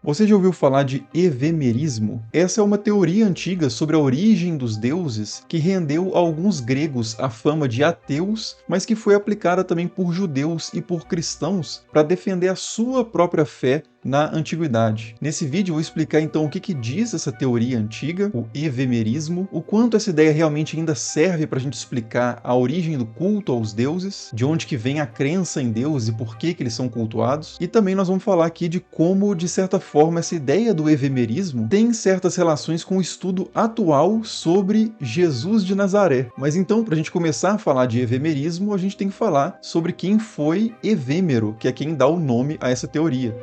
Você já ouviu falar de evemerismo? Essa é uma teoria antiga sobre a origem dos deuses que rendeu a alguns gregos a fama de ateus, mas que foi aplicada também por judeus e por cristãos para defender a sua própria fé na antiguidade. Nesse vídeo eu vou explicar então o que diz essa teoria antiga, o evemerismo, o quanto essa ideia realmente ainda serve para a gente explicar a origem do culto aos deuses, de onde que vem a crença em Deus e por que eles são cultuados, e também nós vamos falar aqui de como, de certa forma, essa ideia do evemerismo tem certas relações com o estudo atual sobre Jesus de Nazaré. Mas então, para a gente começar a falar de evemerismo, a gente tem que falar sobre quem foi Evêmero, que é quem dá o nome a essa teoria.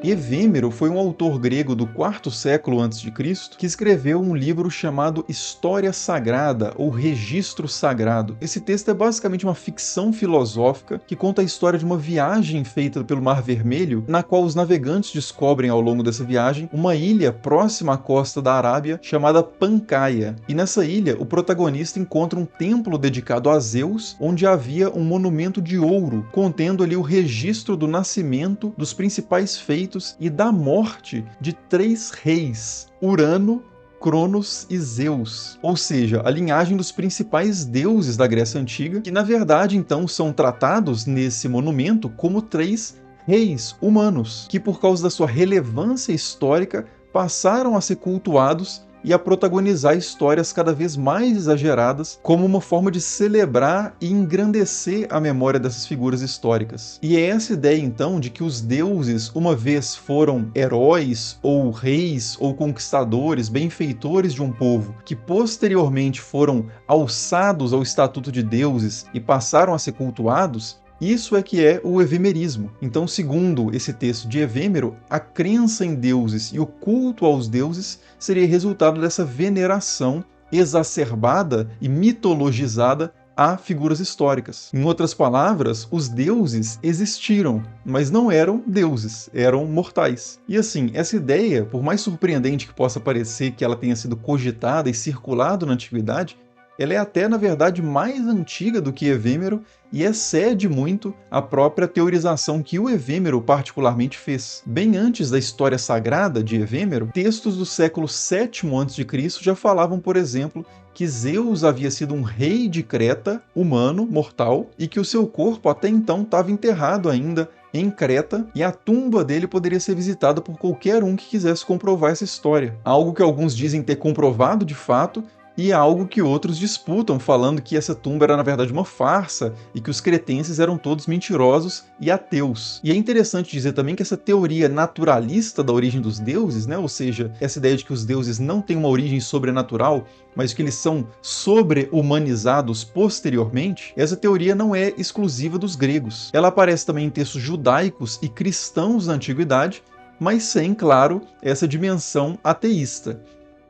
Evêmero foi um autor grego do quarto século a.C. que escreveu um livro chamado História Sagrada, ou Registro Sagrado. Esse texto é basicamente uma ficção filosófica que conta a história de uma viagem feita pelo Mar Vermelho, na qual os navegantes descobrem ao longo dessa viagem uma ilha próxima à costa da Arábia chamada Pancaia. E nessa ilha, o protagonista encontra um templo dedicado a Zeus, onde havia um monumento de ouro, contendo ali o registro do nascimento dos principais feitos e da morte de 3 reis, Urano, Cronos e Zeus, ou seja, a linhagem dos principais deuses da Grécia Antiga, que na verdade então são tratados nesse monumento como 3 reis humanos, que por causa da sua relevância histórica passaram a ser cultuados e a protagonizar histórias cada vez mais exageradas como uma forma de celebrar e engrandecer a memória dessas figuras históricas. E é essa ideia, então, de que os deuses, uma vez foram heróis, ou reis, ou conquistadores, benfeitores de um povo, que posteriormente foram alçados ao estatuto de deuses e passaram a ser cultuados, isso é que é o evemerismo. Então, segundo esse texto de Evêmero, a crença em deuses e o culto aos deuses seria resultado dessa veneração exacerbada e mitologizada a figuras históricas. Em outras palavras, os deuses existiram, mas não eram deuses, eram mortais. E assim, essa ideia, por mais surpreendente que possa parecer que ela tenha sido cogitada e circulado na antiguidade, ela é até, na verdade, mais antiga do que Evêmero e excede muito a própria teorização que o Evêmero particularmente fez. Bem antes da história sagrada de Evêmero, textos do século VII a.C. já falavam, por exemplo, que Zeus havia sido um rei de Creta, humano, mortal, e que o seu corpo até então estava enterrado ainda em Creta, e a tumba dele poderia ser visitada por qualquer um que quisesse comprovar essa história. Algo que alguns dizem ter comprovado de fato, e é algo que outros disputam, falando que essa tumba era na verdade uma farsa e que os cretenses eram todos mentirosos e ateus. E é interessante dizer também que essa teoria naturalista da origem dos deuses, ou seja, essa ideia de que os deuses não têm uma origem sobrenatural, mas que eles são sobre-humanizados posteriormente, essa teoria não é exclusiva dos gregos. Ela aparece também em textos judaicos e cristãos da antiguidade, mas sem, claro, essa dimensão ateísta.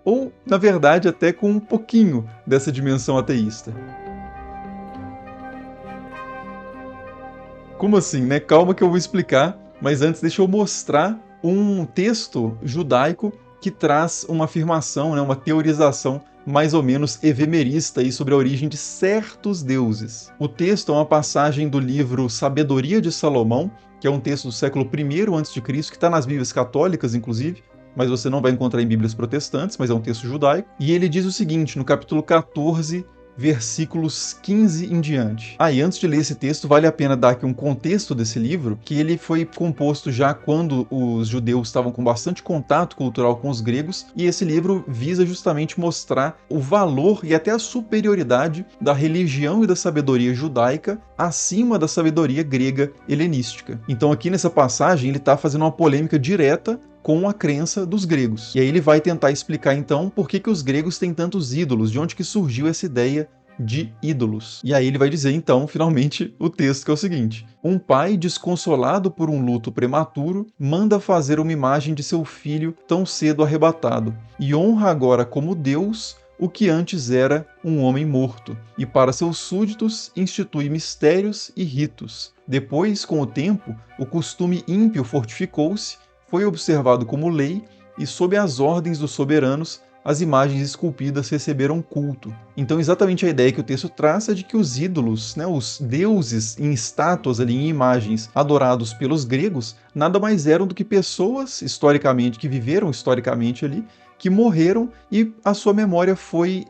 Ou, na verdade, até com um pouquinho dessa dimensão ateísta. Como assim, né? Calma que eu vou explicar, mas antes deixa eu mostrar um texto judaico que traz uma afirmação, uma teorização mais ou menos evemerista aí sobre a origem de certos deuses. O texto é uma passagem do livro Sabedoria de Salomão, que é um texto do século I a.C., que está nas Bíblias católicas, inclusive, mas você não vai encontrar em Bíblias protestantes, mas é um texto judaico. E ele diz o seguinte, no capítulo 14, versículos 15 em diante. E antes de ler esse texto, vale a pena dar aqui um contexto desse livro, que ele foi composto já quando os judeus estavam com bastante contato cultural com os gregos, e esse livro visa justamente mostrar o valor e até a superioridade da religião e da sabedoria judaica acima da sabedoria grega helenística. Então aqui nessa passagem ele está fazendo uma polêmica direta com a crença dos gregos. E aí ele vai tentar explicar então por que os gregos têm tantos ídolos, de onde que surgiu essa ideia de ídolos. E aí ele vai dizer então, finalmente, o texto que é o seguinte: um pai desconsolado por um luto prematuro manda fazer uma imagem de seu filho tão cedo arrebatado e honra agora como Deus o que antes era um homem morto, e para seus súditos institui mistérios e ritos. Depois, com o tempo, o costume ímpio fortificou-se, foi observado como lei e, sob as ordens dos soberanos, as imagens esculpidas receberam culto. Então, exatamente a ideia que o texto traz é de que os ídolos, né, os deuses em estátuas ali, em imagens adorados pelos gregos, nada mais eram do que pessoas historicamente, que viveram historicamente ali, que morreram e a sua memória foi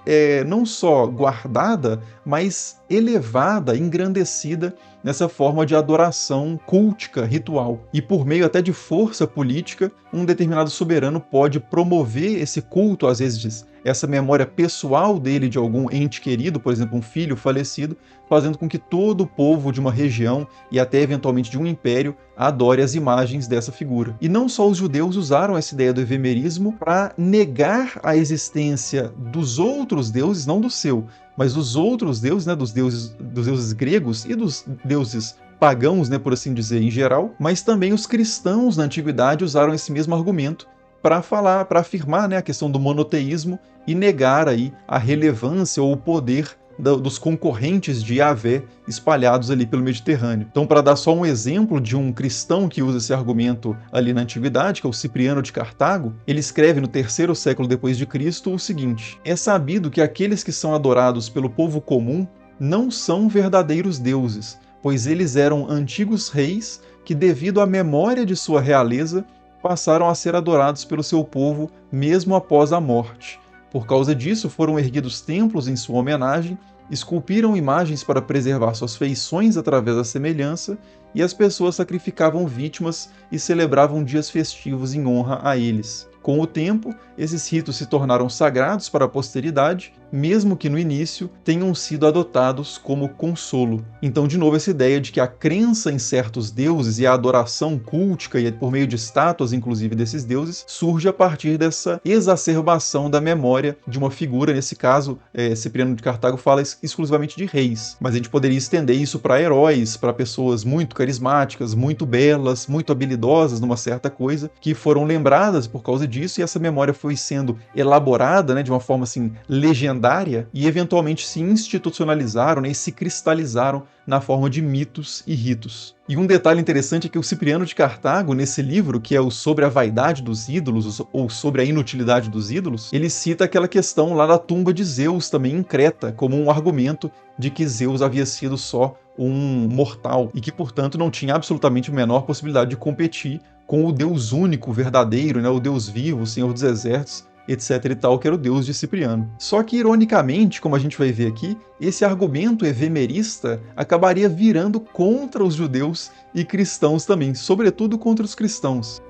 não só guardada, mas elevada, engrandecida nessa forma de adoração cultica, ritual. E por meio até de força política, um determinado soberano pode promover esse culto, às vezes essa memória pessoal dele de algum ente querido, por exemplo, um filho falecido, fazendo com que todo o povo de uma região e até eventualmente de um império adore as imagens dessa figura. E não só os judeus usaram essa ideia do evemerismo para negar a existência dos outros deuses, não do seu, mas dos outros deuses, né, dos deuses gregos e dos deuses pagãos, né, por assim dizer, em geral, mas também os cristãos na antiguidade usaram esse mesmo argumento para falar, para afirmar, né, a questão do monoteísmo e negar aí a relevância ou o poder dos concorrentes de Yahvé espalhados ali pelo Mediterrâneo. Então, para dar só um exemplo de um cristão que usa esse argumento ali na antiguidade, que é o Cipriano de Cartago, ele escreve no 3º século depois de Cristo o seguinte: é sabido que aqueles que são adorados pelo povo comum não são verdadeiros deuses, pois eles eram antigos reis que, devido à memória de sua realeza, passaram a ser adorados pelo seu povo mesmo após a morte. Por causa disso, foram erguidos templos em sua homenagem, esculpiram imagens para preservar suas feições através da semelhança, e as pessoas sacrificavam vítimas e celebravam dias festivos em honra a eles. Com o tempo, esses ritos se tornaram sagrados para a posteridade, mesmo que no início tenham sido adotados como consolo. Então, de novo, essa ideia de que a crença em certos deuses e a adoração cultica, e por meio de estátuas, inclusive, desses deuses, surge a partir dessa exacerbação da memória de uma figura. Nesse caso, Cipriano de Cartago fala exclusivamente de reis, mas a gente poderia estender isso para heróis, para pessoas muito carismáticas, muito belas, muito habilidosas numa certa coisa, que foram lembradas por causa disso, e essa memória foi sendo elaborada, né, de uma forma assim legendária, e eventualmente se institucionalizaram, né, e se cristalizaram na forma de mitos e ritos. E um detalhe interessante é que o Cipriano de Cartago, nesse livro, que é o Sobre a Vaidade dos Ídolos, ou Sobre a Inutilidade dos Ídolos, ele cita aquela questão lá da tumba de Zeus, também em Creta, como um argumento de que Zeus havia sido só um mortal, e que, portanto, não tinha absolutamente a menor possibilidade de competir com o Deus único, verdadeiro, né, o Deus vivo, o Senhor dos Exércitos, etc e tal, que era o Deus de Cipriano. Só que, ironicamente, como a gente vai ver aqui, esse argumento evemerista acabaria virando contra os judeus e cristãos também, sobretudo contra os cristãos.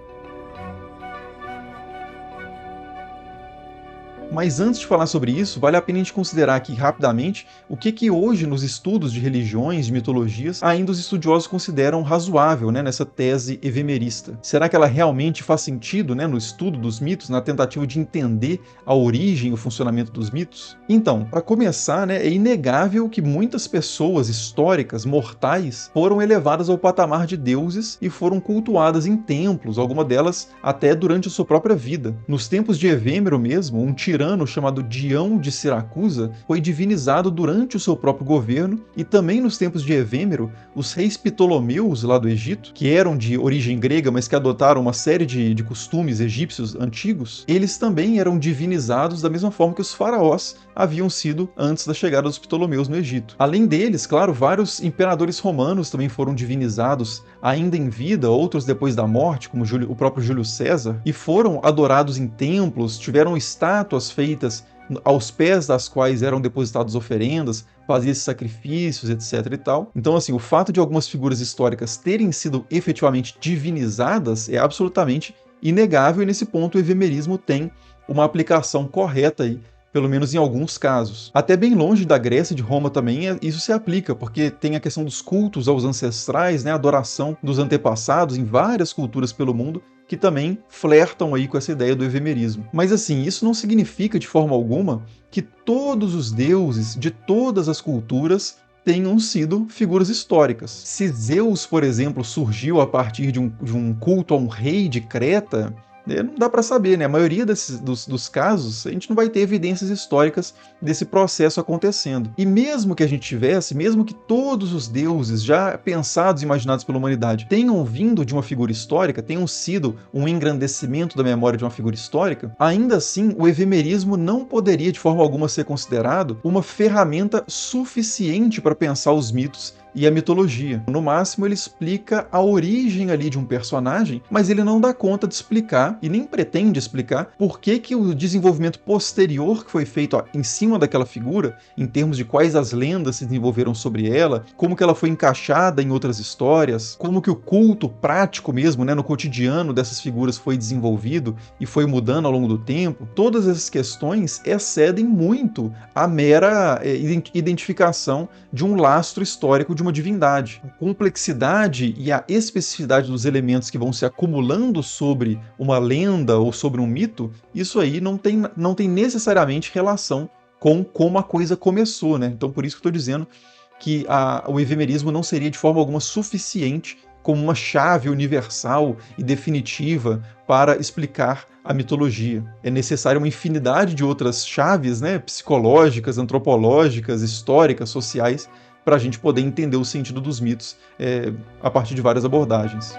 Mas antes de falar sobre isso, vale a pena a gente considerar aqui rapidamente o que hoje nos estudos de religiões, de mitologias, ainda os estudiosos consideram razoável, né, nessa tese evemerista. Será que ela realmente faz sentido, né, no estudo dos mitos, na tentativa de entender a origem e o funcionamento dos mitos? Então, para começar, né, é inegável que muitas pessoas históricas, mortais, foram elevadas ao patamar de deuses e foram cultuadas em templos, algumas delas até durante a sua própria vida. Nos tempos de Evêmero mesmo, um tirano chamado Dião de Siracusa foi divinizado durante o seu próprio governo, e também nos tempos de Evêmero, os reis Ptolomeus lá do Egito, que eram de origem grega, mas que adotaram uma série de costumes egípcios antigos, eles também eram divinizados da mesma forma que os faraós haviam sido antes da chegada dos Ptolomeus no Egito. Além deles, claro, vários imperadores romanos também foram divinizados ainda em vida, outros depois da morte, como o próprio Júlio César, e foram adorados em templos, tiveram estátuas feitas aos pés das quais eram depositadas oferendas, fazia-se sacrifícios, etc e tal. Então, assim, o fato de algumas figuras históricas terem sido efetivamente divinizadas é absolutamente inegável, e nesse ponto o evemerismo tem uma aplicação correta aí, pelo menos em alguns casos. Até bem longe da Grécia e de Roma também isso se aplica, porque tem a questão dos cultos aos ancestrais, né, a adoração dos antepassados em várias culturas pelo mundo, que também flertam aí com essa ideia do evemerismo. Mas assim, isso não significa de forma alguma que todos os deuses de todas as culturas tenham sido figuras históricas. Se Zeus, por exemplo, surgiu a partir de um culto a um rei de Creta, Não dá para saber, né? A maioria dos casos, a gente não vai ter evidências históricas desse processo acontecendo. E mesmo que a gente tivesse, mesmo que todos os deuses já pensados e imaginados pela humanidade tenham vindo de uma figura histórica, tenham sido um engrandecimento da memória de uma figura histórica, ainda assim o evemerismo não poderia de forma alguma ser considerado uma ferramenta suficiente para pensar os mitos e a mitologia. No máximo, ele explica a origem ali de um personagem, mas ele não dá conta de explicar, e nem pretende explicar, por que o desenvolvimento posterior que foi feito em cima daquela figura, em termos de quais as lendas se desenvolveram sobre ela, como que ela foi encaixada em outras histórias, como que o culto prático mesmo, né, no cotidiano dessas figuras foi desenvolvido e foi mudando ao longo do tempo. Todas essas questões excedem muito a mera identificação de um lastro histórico de uma divindade. A complexidade e a especificidade dos elementos que vão se acumulando sobre uma lenda ou sobre um mito, isso aí não tem necessariamente relação com como a coisa começou, né? Então por isso que eu estou dizendo que o evemerismo não seria de forma alguma suficiente como uma chave universal e definitiva para explicar a mitologia. É necessária uma infinidade de outras chaves, né, psicológicas, antropológicas, históricas, sociais, para a gente poder entender o sentido dos mitos a partir de várias abordagens.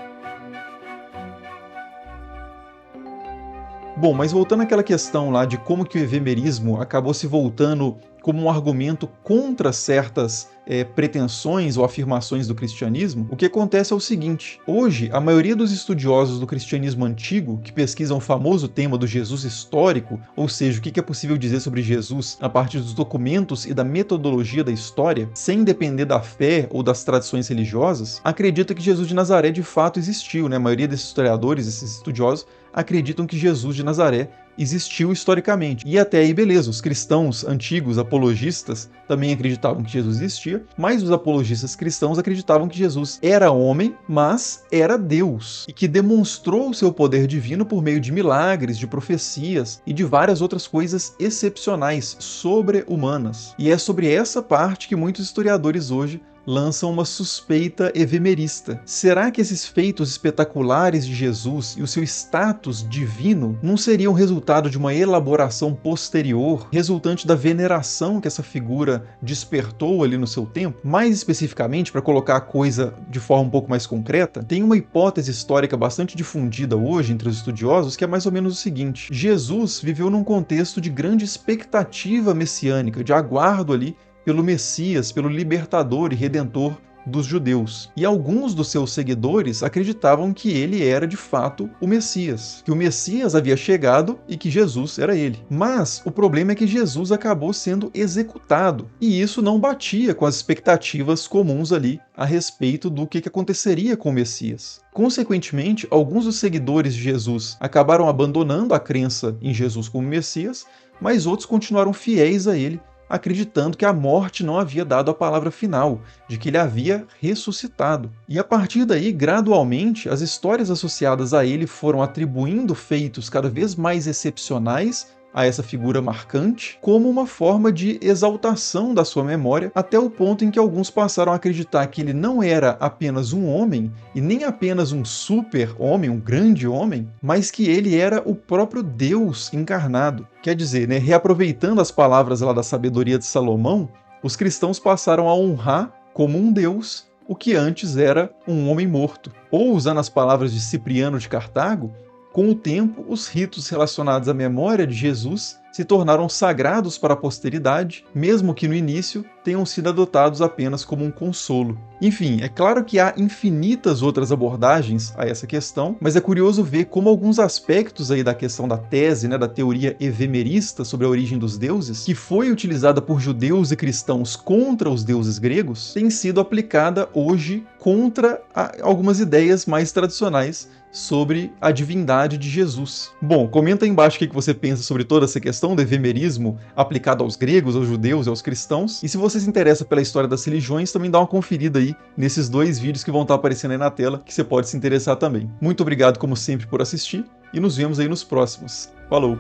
Bom, mas voltando àquela questão lá de como que o evemerismo acabou se voltando como um argumento contra certas pretensões ou afirmações do cristianismo, o que acontece é o seguinte: hoje, a maioria dos estudiosos do cristianismo antigo, que pesquisam o famoso tema do Jesus histórico, ou seja, o que é possível dizer sobre Jesus a partir dos documentos e da metodologia da história, sem depender da fé ou das tradições religiosas, acredita que Jesus de Nazaré de fato existiu, né? A maioria desses historiadores, esses estudiosos, acreditam que Jesus de Nazaré existiu historicamente. E até aí, beleza, os cristãos antigos, apologistas, também acreditavam que Jesus existia, mas os apologistas cristãos acreditavam que Jesus era homem, mas era Deus, e que demonstrou o seu poder divino por meio de milagres, de profecias e de várias outras coisas excepcionais, sobre-humanas. E é sobre essa parte que muitos historiadores hoje lançam uma suspeita evemerista. Será que esses feitos espetaculares de Jesus e o seu status divino não seriam resultado de uma elaboração posterior, resultante da veneração que essa figura despertou ali no seu tempo? Mais especificamente, para colocar a coisa de forma um pouco mais concreta, tem uma hipótese histórica bastante difundida hoje entre os estudiosos que é mais ou menos o seguinte: Jesus viveu num contexto de grande expectativa messiânica, de aguardo ali pelo Messias, pelo libertador e redentor dos judeus. E alguns dos seus seguidores acreditavam que ele era de fato o Messias, que o Messias havia chegado e que Jesus era ele. Mas o problema é que Jesus acabou sendo executado, e isso não batia com as expectativas comuns ali a respeito do que aconteceria com o Messias. Consequentemente, alguns dos seguidores de Jesus acabaram abandonando a crença em Jesus como Messias, mas outros continuaram fiéis a ele, acreditando que a morte não havia dado a palavra final, de que ele havia ressuscitado. E a partir daí, gradualmente, as histórias associadas a ele foram atribuindo feitos cada vez mais excepcionais a essa figura marcante, como uma forma de exaltação da sua memória, até o ponto em que alguns passaram a acreditar que ele não era apenas um homem, e nem apenas um super-homem, um grande homem, mas que ele era o próprio Deus encarnado. Quer dizer, né, reaproveitando as palavras lá da sabedoria de Salomão, os cristãos passaram a honrar como um Deus o que antes era um homem morto. Ou, usando as palavras de Cipriano de Cartago, com o tempo, os ritos relacionados à memória de Jesus se tornaram sagrados para a posteridade, mesmo que no início tenham sido adotados apenas como um consolo. Enfim, é claro que há infinitas outras abordagens a essa questão, mas é curioso ver como alguns aspectos aí da questão da tese, né, da teoria evemerista sobre a origem dos deuses, que foi utilizada por judeus e cristãos contra os deuses gregos, tem sido aplicada hoje contra algumas ideias mais tradicionais sobre a divindade de Jesus. Bom, comenta aí embaixo o que você pensa sobre toda essa questão do evemerismo aplicado aos gregos, aos judeus e aos cristãos. E se você se interessa pela história das religiões, também dá uma conferida aí nesses 2 vídeos que vão estar aparecendo aí na tela, que você pode se interessar também. Muito obrigado, como sempre, por assistir e nos vemos aí nos próximos. Falou!